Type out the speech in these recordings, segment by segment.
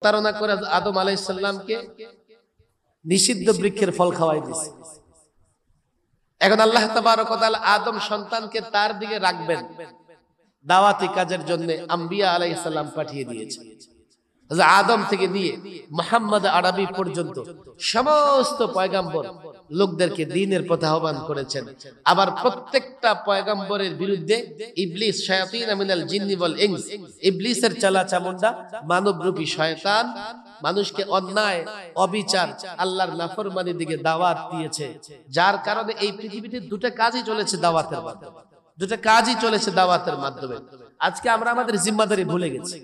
প্রতারণা করে আদম আলাইহিস সালামকে নিষিদ্ধ বৃক্ষের ফল খাওয়াই দিয়েছে। এখন আল্লাহ তাবারক ওয়া তাআলা আদম সন্তানকে তার দিকে রাখবেন, দাওয়াতি কাজের জন্য আম্বিয়া আলাইহিস সালাম পাঠিয়ে দিয়েছে। আদম থেকে নিয়ে মুহাম্মদ আরবি পর্যন্ত সমস্ত পয়গাম্বর লোকদেরকে দ্বীনের পথে আহ্বান করেছেন। আবার প্রত্যেকটা পয়গাম্বরের বিরুদ্ধে ইবলিস, শায়াতিন মিনাল জিন্নি ওয়াল ইনস, ইবলিসের চালা চামুন্ডা মানবরূপী শয়তান মানুষকে অন্যায়, অবিচার, আল্লাহর নাফরমানির দিকে দাওয়াত দিয়েছে। যার কারণে এই পৃথিবীতে দুটো কাজই চলেছে দাওয়াতের মাধ্যমে, দুটো কাজই চলেছে দাওয়াতের মাধ্যমে। আজকে আমরা আমাদের জিম্মাদারি ভুলে গেছি,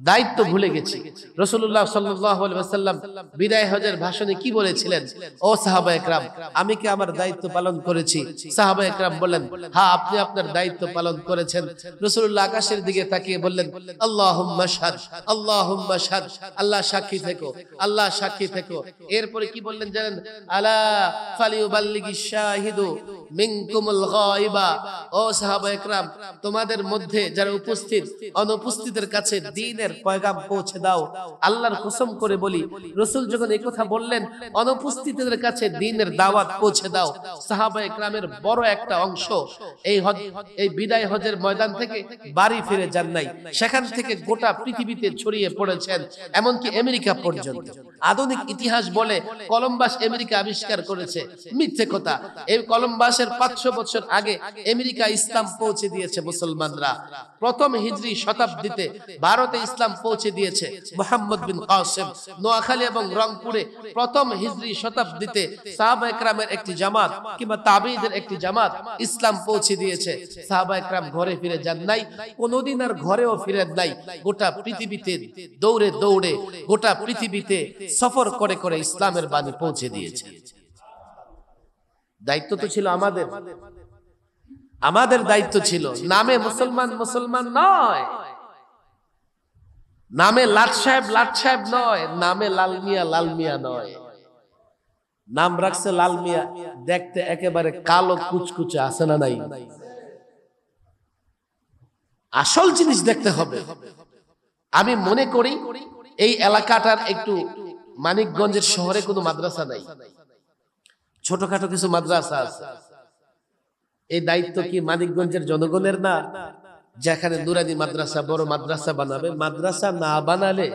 দায়িত্ব ভুলে গেছি। রাসূলুল্লাহ সাল্লাল্লাহু আলাইহি ওয়াসাল্লাম বিদায় হজের ভাষণে কি বলেছিলেন? ও সাহাবায়ে কেরাম, আমি কি আমার দায়িত্ব পালন করেছি? সাহাবায়ে কেরাম বললেন, হ্যাঁ আপনি আপনার দায়িত্ব পালন করেছেন। রাসূলুল্লাহ আকাশের দিকে তাকিয়ে বললেন, আল্লাহুম্মা শাহাদ, আল্লাহুম্মা শাহাদ, আল্লাহ সাক্ষী থেকো, আল্লাহ সাক্ষী থেকো। এরপরে কি বললেন জানেন? আলা ফালিউবাল্লিগিশ শাহিদু মিনকুমুল গায়বা, ও সাহাবায়ে কেরাম, তোমাদের মধ্যে যারা উপস্থিত অনুপস্থিতের কাছে দ্বীনের পয়গাম পৌঁছে দাও। আল্লাহর কসম করে বলি, রাসূল যখন এই কথা বললেন, অনুপস্থিতদের কাছে দ্বীনের দাওয়াত পৌঁছে দাও, সাহাবায়ে কেরামের বড় একটা অংশ এই বিদায় হজের ময়দান থেকে বাড়ি ফিরে যান নাই। সেখান থেকে গোটা পৃথিবীতে ছড়িয়ে পড়েছেন, এমনকি আমেরিকা পর্যন্ত। আধুনিক ইতিহাস বলে কলম্বাস আমেরিকা আবিষ্কার করেছে, মিথ্যে কথা। এই কলম্বাসের 500 বছর আগে আমেরিকা ইসলাম পৌঁছে দিয়েছে মুসলমানরা। প্রথম হিজরি শতাব্দীতে ভারতে ইসলাম পৌঁছে দিয়েছে মুহাম্মদ বিন কাসিম। নোয়াখালী এবং রংপুরে প্রথম হিজরি শতাব্দীতে সাহাবায়ে কেরামের একটি জামাত কিংবা তাবেঈদের একটি জামাত ইসলাম পৌঁছে দিয়েছে। সাহাবায়ে কেরাম ঘরে ফিরে যান নাই, কোনোদিন আর ঘরেও ফিরেন নাই। গোটা পৃথিবীতে দৌড়ে দৌড়ে, গোটা পৃথিবীতে সফর করে করে ইসলামের বাণী পৌঁছে দিয়েছে। দায়িত্ব তো ছিল আমাদের, আমাদের দায়িত্ব ছিল। নামে মুসলমান মুসলমান নয়, নামে লাট সাহেব নয়, নামে লাল মিয়া নয়। নাম রাখছে লাল মিয়া, দেখতে একেবারে কালো কুচকুচে, আছে না নাই? আসল জিনিস দেখতে হবে। আমি মনে করি এই এলাকাটার একটু, মানিকগঞ্জের শহরে কোনো মাদ্রাসা নাই, ছোটখাটো কিছু মাদ্রাসা আছে। এই দায়িত্ব কি মানিকগঞ্জের জনগণের না? যেখানে নুরানি মাদ্রাসা, বড় মাদ্রাসা বানাবে। মাদ্রাসা না বানালে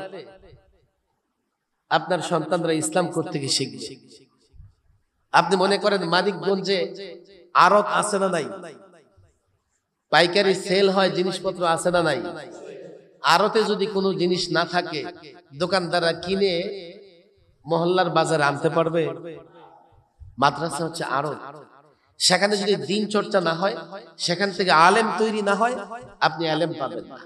আপনার সন্তানরা ইসলাম করতে গিয়ে শিখবে। আপনি মনে করেন মানিকগঞ্জে আড়ত আছে না নাই? পাইকারি সেল হয়, জিনিসপত্র আছে না নাই? আড়তে যদি কোনো জিনিস না থাকে, দোকানদাররা কিনে মহল্লার বাজারে আনতে পারবে? মাদ্রাসা হচ্ছে আড়ত। সেখানে যদি দিন চর্চা না হয়, সেখান থেকে আলেম তৈরি না হয়, আপনি আলেম পাবেন না,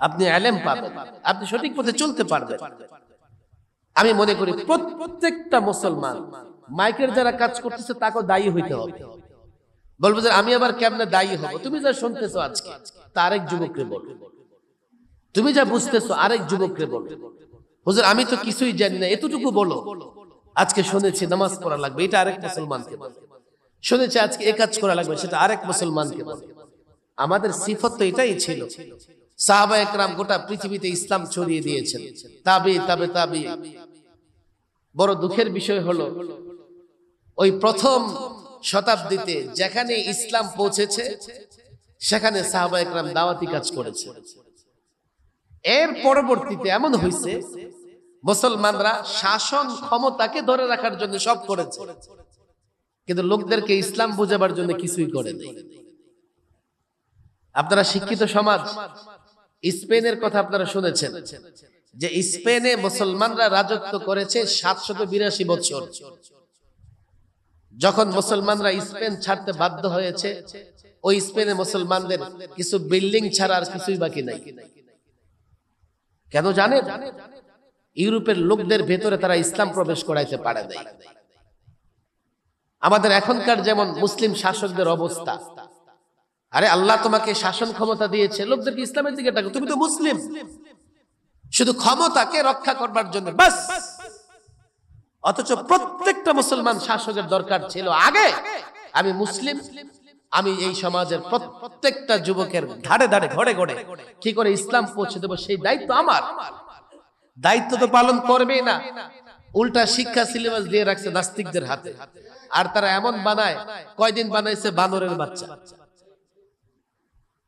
আপনি আলেম পাবেন, আপনি সঠিক পথে চলতে পারবেন। আমি মনে করি প্রত্যেকটা মুসলমান, মাইকের যারা কাজ করতেছে তাকেও দায়ী হইতে হবে। বলবো যে আমি আবার কেমনে দায়ী হব? তুমি যা শুনতেছো আজকে, তা আরেক যুবককে বলো। তুমি যা বুঝতেছো আরেক যুবককে বলো। হুজুর আমি তো কিছুই জানি না, এতটুকু বলো। আজকে শুনেছি নামাজ পড়া লাগবে, এটা আরেক মুসলমানকে বলো। শুনেছি আজকে এই কাজ করা লাগবে, সেটা আরেক মুসলমানকে বলো। আমাদের সিফত তো এটাই ছিল। সাহাবায়ে কেরাম গোটা পৃথিবীতে ইসলাম ছড়িয়ে দিয়েছেন। তাবে বড় দুঃখের বিষয় হলো, ওই প্রথম শতাব্দীতে যেখানে ইসলাম পৌঁছেছে, সেখানে সাহাবায়ে কেরাম দাওয়াতি কাজ করেছে। এর পরবর্তীতে এমন হয়েছে, মুসলমানরা শাসন ক্ষমতাকে ধরে রাখার জন্য সব করেছে, কিন্তু লোকদেরকে ইসলাম বোঝাবার জন্য কিছুই করেনি। আপনারা শিক্ষিত সমাজ, স্পেনের কথা আপনারা শুনেছেন, যে স্পেনে মুসলমানরা রাজত্ব করেছে 782 বছর। যখন মুসলমানরা স্পেন ছাড়তে বাধ্য হয়েছে, ওই স্পেনে মুসলমানদের কিছু বিল্ডিং ছাড়া আর কিছুই বাকি নাই। কেন জানেন? ইউরোপের লোকদের ভেতরে তারা ইসলাম প্রবেশ করাইতে পারে নাই। আমাদের এখনকার যেমন মুসলিম শাসকদের অবস্থা, আরে আল্লাহ তোমাকে শাসন ক্ষমতা দিয়েছে, লোকদেরকে ইসলামের দিকে ডাকো, তুমি তো মুসলিম। শুধু ক্ষমতাকে রক্ষা করবার জন্য বাস। অথচ প্রত্যেকটা মুসলমান শাসকের দরকার ছিল, আগে আমি মুসলিম, আমি এই সমাজের প্রত্যেকটা যুবকের ধারে ধারে ঘরে ঘরে কি করে ইসলাম পৌঁছে দেবো, সেই দায়িত্ব আমার। দায়িত্ব তো পালন করবেই না, উল্টা শিক্ষা সিলেবাস দিয়ে রাখছে নাস্তিকদের হাতে। আর তারা এমন বানায়, কয়দিন বানাইছে বানরের বাচ্চা,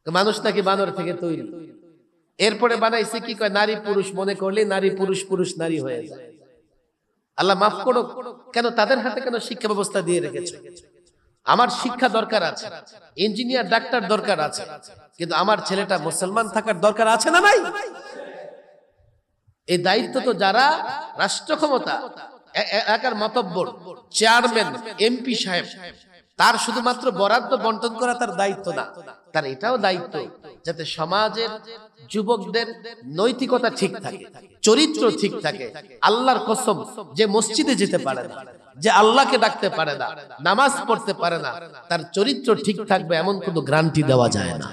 মানুষ নাকি বানর থেকে তৈরি। এরপরে বানাইছে কি কয়, নারী পুরুষ মনে করলে নারী পুরুষ, পুরুষ নারী হয়ে যায়। আল্লাহ মাফ করো, কেন তাদের হাতে কেন শিক্ষা ব্যবস্থা দিয়ে রেখেছে? আমার শিক্ষা দরকার আছে, ইঞ্জিনিয়ার ডাক্তার দরকার আছে, কিন্তু আমার ছেলেটা মুসলমান থাকার দরকার আছে না নাই? এই দায়িত্ব তো যারা রাষ্ট্র ক্ষমতা, এলাকার মাতব্বর, চেয়ারম্যান, এমপি সাহেব, তার শুধুমাত্র বরাদ্দ বন্টন করা তার দায়িত্ব না, তার এটাও দায়িত্ব যাতে সমাজের যুবকদের নৈতিকতা ঠিক থাকে, চরিত্র ঠিক থাকে। আল্লাহর কসম, যে মসজিদে যেতে পারে না, যে আল্লাহকে ডাকতে পারে না, নামাজ পড়তে পারে না, তার চরিত্র ঠিক থাকবে এমন কোনো গ্যারান্টি দেওয়া যায় না।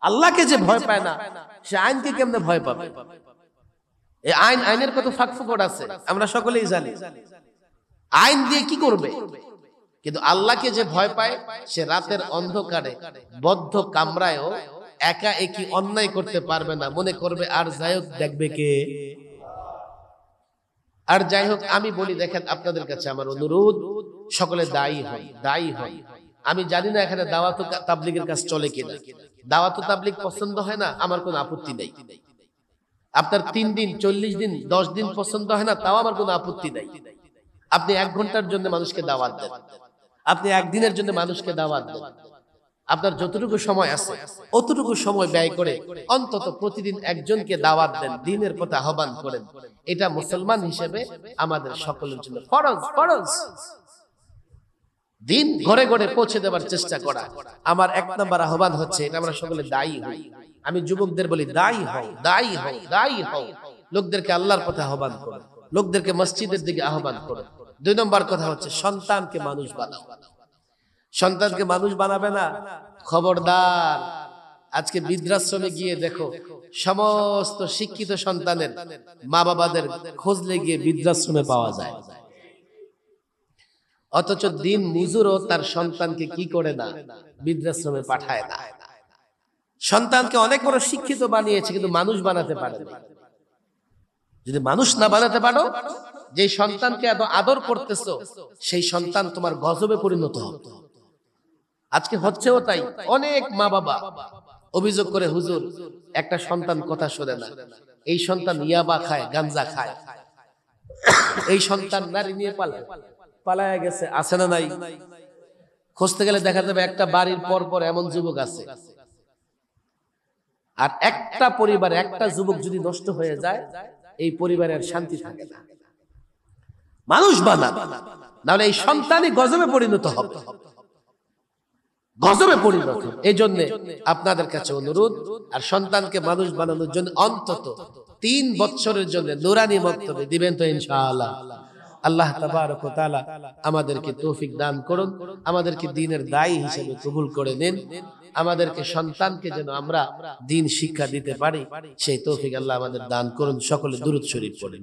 আল্লাহকে যে ভয় পায় না, সে আইনকে কেমনে ভয় পাবে? এই আইনের কত ফাঁকফোকর আছে আমরা সকলেই জানি। আইন দিয়ে কি করবে? কিন্তু আল্লাহকে যে ভয় পায়, সে রাতের অন্ধকারে বদ্ধ কামরায়ও একা একই অন্যায় করতে পারবে না, মনে করবে আর যাই হোক দেখবে কে। আর যাই হোক, আমি বলি দেখেন, আপনাদের কাছে আমার অনুরোধ, সকলে দায়ী হন, দায়ী হন। আমি জানি না এখানে দাওয়াত তাবলীগের কাজ চলে কিনা। দাওয়াত তাবলীগ পছন্দ হয় না, আমার কোনো আপত্তি নেই। আপনার 3 দিন, 40 দিন, 10 দিন পছন্দ হয় না, তাও আমার কোনো আপত্তি নাই। আপনি 1 ঘন্টার জন্য মানুষকে দাওয়াত দেন, আপনি 1 দিনের জন্য মানুষকে দাওয়াত দেন। আপনার যতটুকু সময় আছে অতটুকু সময় ব্যয় করে অন্তত প্রতিদিন একজনকে দাওয়াত দেন, দ্বীনের পথে আহ্বান করেন। এটা মুসলমান হিসেবে আমাদের সকলের জন্য ফরজ। ফরজ দ্বীন ঘরে ঘরে পৌঁছে দেওয়ার চেষ্টা করা আমার 1 নম্বর আহ্বান হচ্ছে। এটা আমরা সকলে দায়ী হই। আমি যুবকদের বলি, দায়ী হও, দায়ী হও, দায়ী হও। লোকদেরকে আল্লাহর পথে আহ্বান করো, লোকদেরকে মসজিদের দিকে আহ্বান করো। 2 নম্বর কথা হচ্ছে, সন্তানকে মানুষ বানাও। সন্তানকে মানুষ বানাবে না, খবরদার। আজকে বৃদ্ধাশ্রমে গিয়ে দেখো, সমস্ত শিক্ষিত সন্তানের মা বাবাদের খোঁজলে গিয়ে বৃদ্ধাশ্রমে পাওয়া যায়। অথচ দিন মজুরও তার সন্তানকে কি করে না, বৃদ্ধাশ্রমে পাঠায় না। সন্তানকে অনেক বড় শিক্ষিত বানিয়েছে, কিন্তু মানুষ বানাতে পারে না। যদি মানুষ না বানাতে পারো, যে সন্তানকে এত আদর করতেছো, সেই সন্তান তোমার গজবে পরিণত হবে। আজকে হচ্ছেও তাই। অনেক মা বাবা অভিযোগ করে, হুজুর একটা সন্তান কথা শোনে না, এই সন্তান ইয়াবা খায়, গাঞ্জা খায়, এই সন্তান নারী নিয়ে পালায়া গেছে, আছে না নাই? খুঁজতে গেলে দেখা যাবে একটা বাড়ির পর পর এমন যুবক আছে। আর একটা পরিবারে একটা যুবক যদি নষ্ট হয়ে যায়, এই পরিবারের শান্তি থাকে না। মানুষ বানান, নাহলে এই সন্তানই গজবে পরিণত হবে, গজবে পরিণত। এই জন্য আপনাদের কাছে অনুরোধ, আর সন্তানকে মানুষ বানানোর জন্য অন্তত 3 বছরের জন্য নুরানি বক্তব্য দিবেন তো ইনশাআল্লাহ। আল্লাহ তাবারক ওয়া তাআলা আমাদেরকে তৌফিক দান করুন, আমাদেরকে দ্বীনের দায়ী হিসেবে কবুল করে নিন, আমাদেরকে সন্তানকে যেন আমরা দ্বীন শিক্ষা দিতে পারি, সেই তৌফিক আল্লাহ আমাদের দান করুন। সকলে দুরূদ শরীফ পড়েন।